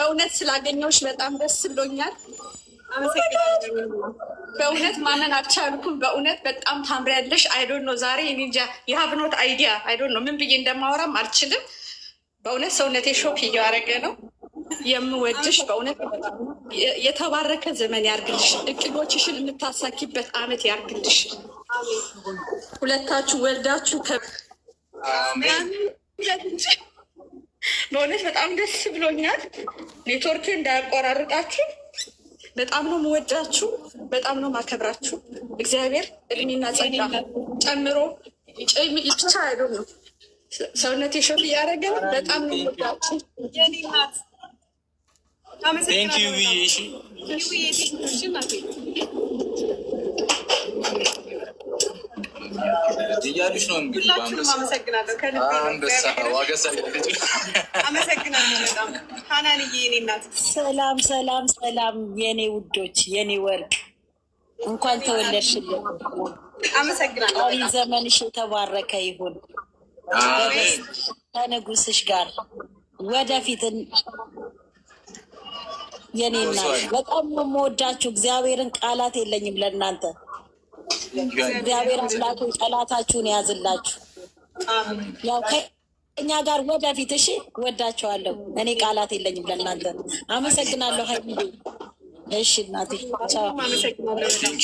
በእውነት ስላገኘሁሽ በጣም ደስ ብሎኛል። አመሰግናለሁ። በእውነት ማመን አልቻልኩም። በእውነት በጣም ታምሪያለሽ። አይዶን ነው ዛሬ እኔ እንጃ የሀብኖት አይዲያ አይዶን ነው ምን ብዬ እንደማወራም አልችልም። በእውነት ሰውነቴ ሾክ እያደረገ ነው። የምወድሽ በእውነት የተባረከ ዘመን ያርግልሽ። እቅዶችሽን የምታሳኪበት አመት ያርግልሽ። ሁለታችሁ ወልዳችሁ በእውነት በጣም ደስ ብሎኛል። ኔትወርክ እንዳያቆራርጣችሁ። በጣም ነው የምወዳችሁ፣ በጣም ነው ማከብራችሁ። እግዚአብሔር እድሜና ጸጋ ጨምሮ ብቻ አይዶ ነው ሰውነት ሾፍ እያደረገ በጣም ነው የምወዳችሁ። እያሉሽ ነው እንግዲህ አመሰግናለሁ። አመሰግናለሁ በጣም ሀናንዬ የኔ እናት። ሰላም ሰላም ሰላም የኔ ውዶች የኔ ወርቅ እንኳን ተወለድሽልን። አመሰግናለሁ። አይ ዘመንሽ የተባረከ ይሁን ከንጉስሽ ጋር ወደፊት የኔ እናት። በጣም ነው የምወዳችሁ። እግዚአብሔርን ቃላት የለኝም ለእናንተ። እግዚአብሔር አምላክ ጠላታችሁን የያዝላችሁ። ያው ከእኛ ጋር ወደፊት እሺ። ወዳችኋለሁ። እኔ ቃላት የለኝም ለእናንተ። አመሰግናለሁ ሀይሚ። እሺ እናቴ ቻው። በጣም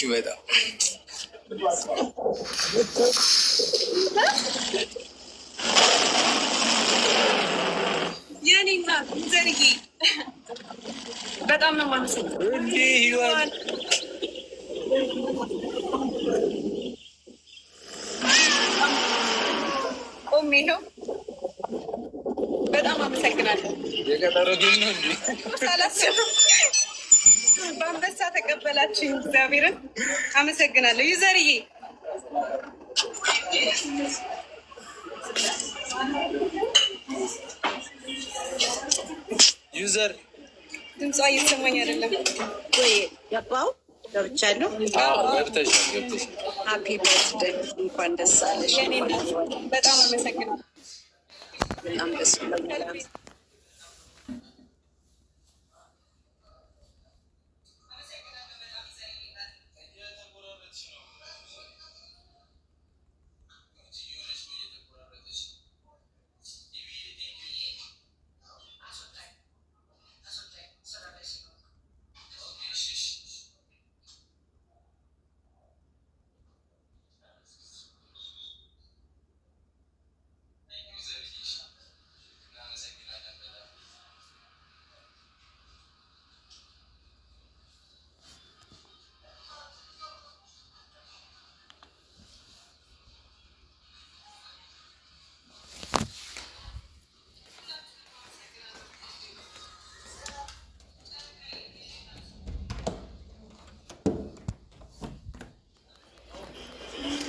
የኔ እናት ዘርዬ በጣም ነው የማመሰግነው። ቆሜ ነው። በጣም አመሰግናለሁ። የቀጠሮ ግን ነው እንዲ በአንበሳ ተቀበላችሁ። እግዚአብሔርን አመሰግናለሁ። ዩዘርዬ ዩዘር ድምጿ እየተሰማኝ አይደለም ወይ? ገባው ገብቻለሁ። ገብተሻል። ሀፒ በርዝደይ እንኳን ደስ አለሽ። በጣም አመሰግናለሁ። በጣም ደስ ብሎኛል።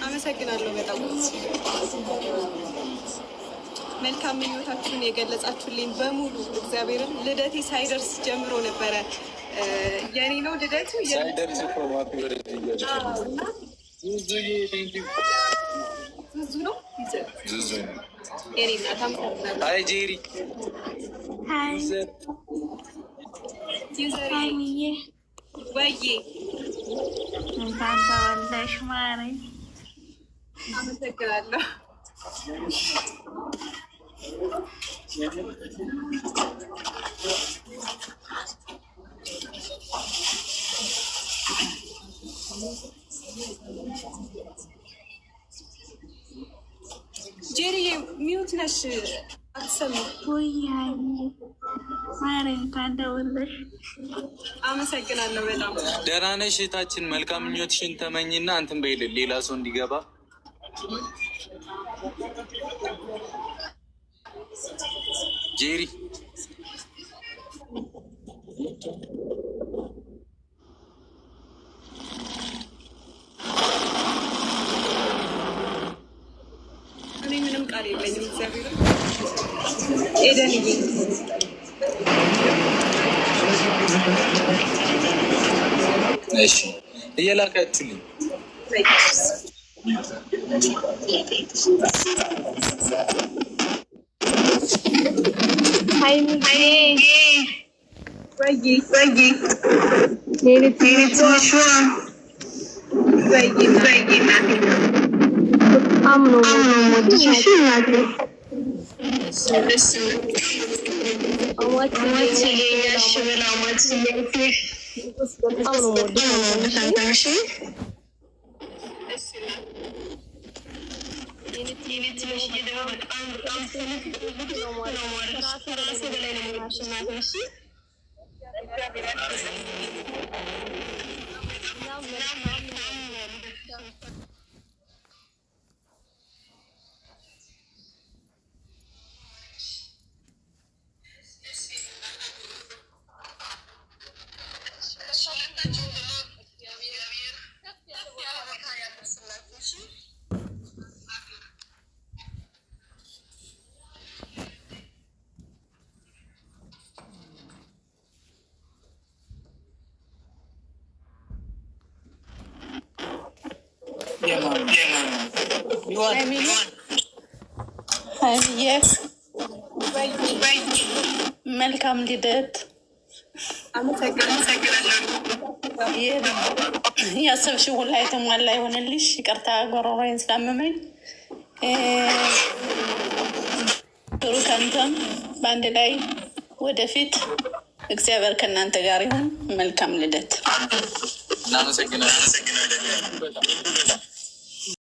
አመሰግናለሁ በጣም መልካም ምኞታችሁን የገለጻችሁልኝ በሙሉ እግዚአብሔርን ልደቴ ሳይደርስ ጀምሮ ነበረ። የኔ ነው ልደቱ ሳይደርስ ዙዙ ነው ዙዙ የኔ እናት አመሰግናለሁ። አይ ጄሪ ዩዘርዬ ወዬ እንኳን ተወለድሽ ማረኝ። አመሰግናለሁ። ጄሪ ሚውት ነሽ አትሰማም። ወይ ማረኝ እንኳን ተወለድሽ። አመሰግናለሁ በጣም ደህና ነሽ እህታችን። መልካም ምኞትሽን ተመኝና አንተን በይልል ሌላ ሰው እንዲገባ ጄሪ እኔ ምንም ቃል የለኝም። እግዚአብሔር ኤደንዬ እሺ እየላካችሁልኝ ሀይሚዬ መልካም ልደት። ያሰብሽው ሁላ የተሟላ ይሆንልሽ። ይቅርታ ጎሮሮዬን ስላመመኝ። ጥሩ ከንተም በአንድ ላይ ወደፊት እግዚአብሔር ከእናንተ ጋር ይሁን። መልካም ልደት። እናመሰግናለን።